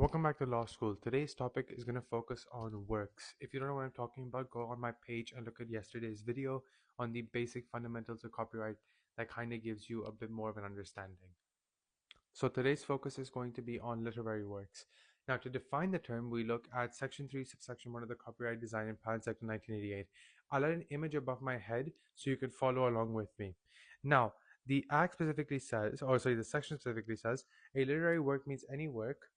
Welcome back to Law School. Today's topic is going to focus on works. If you don't know what I'm talking about, go on my page and look at yesterday's video on the basic fundamentals of copyright that kind of gives you a bit more of an understanding. So today's focus is going to be on literary works. Now, to define the term, we look at Section 3, Subsection 1 of the Copyright Design and Patent Act of 1988. I'll add an image above my head so you can follow along with me. Now, the Act specifically says, the section specifically says, a literary work means any work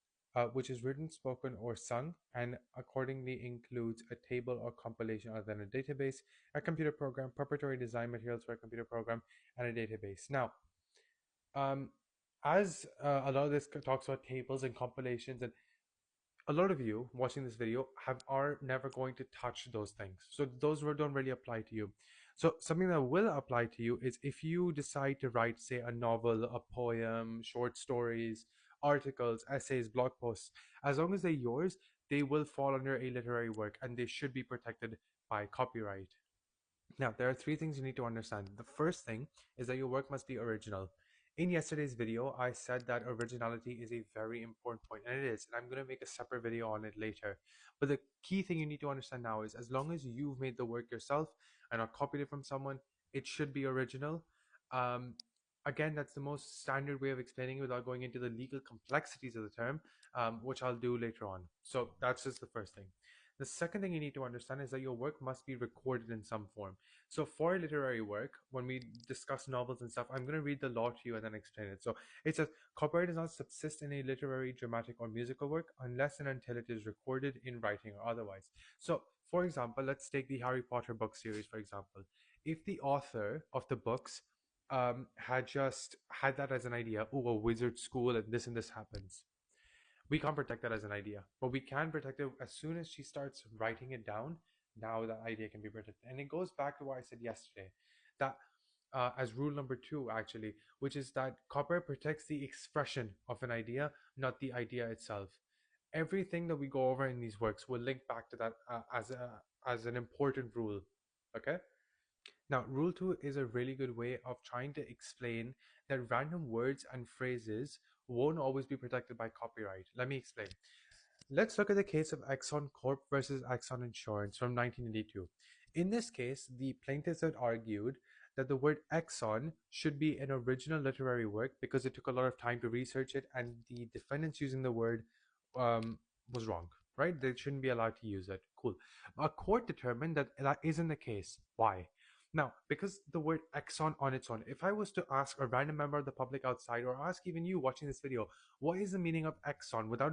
which is written, spoken, or sung, and accordingly includes a table or compilation other than a database, a computer program, preparatory design materials for a computer program, and a database. Now, um, as a lot of this talks about tables and compilations, and a lot of you watching this video are never going to touch those things, so those don't really apply to you. So something that will apply to you is if you decide to write, say, a novel, a poem, short stories, articles, essays, blog posts. As long as they're yours, they will fall under a literary work and they should be protected by copyright. Now, there are three things you need to understand. The first thing is that your work must be original. In yesterday's video, I said that originality is a very important point, and it is, and I'm going to make a separate video on it later. But the key thing you need to understand now is as long as you've made the work yourself and not copied it from someone, it should be original. Um, Again, that's the most standard way of explaining it without going into the legal complexities of the term, which I'll do later on. So that's just the first thing. The second thing you need to understand is that your work must be recorded in some form. So for literary work, when we discuss novels and stuff, I'm going to read the law to you and then explain it. So it says, copyright does not subsist in a literary, dramatic, or musical work unless and until it is recorded in writing or otherwise. So for example, let's take the Harry Potter book series, for example. If the author of the books had just had that as an idea, oh, a wizard school and this happens, we can't protect that as an idea, but we can protect it as soon as she starts writing it down. Now that idea can be protected, and it goes back to what I said yesterday, that as rule number 2 actually, which is that copyright protects the expression of an idea, not the idea itself. Everything that we go over in these works will link back to that as an important rule. Okay. Now, rule 2 is a really good way of trying to explain that random words and phrases won't always be protected by copyright. Let me explain. Let's look at the case of Exxon Corp versus Exxon Insurance from 1982. In this case, the plaintiffs had argued that the word Exxon should be an original literary work because it took a lot of time to research it, and the defendants using the word was wrong, right? They shouldn't be allowed to use it. Cool. A court determined that that isn't the case. Why? Now, because the word Exxon on its own, if I was to ask a random member of the public outside or ask even you watching this video, what is the meaning of Exxon without looking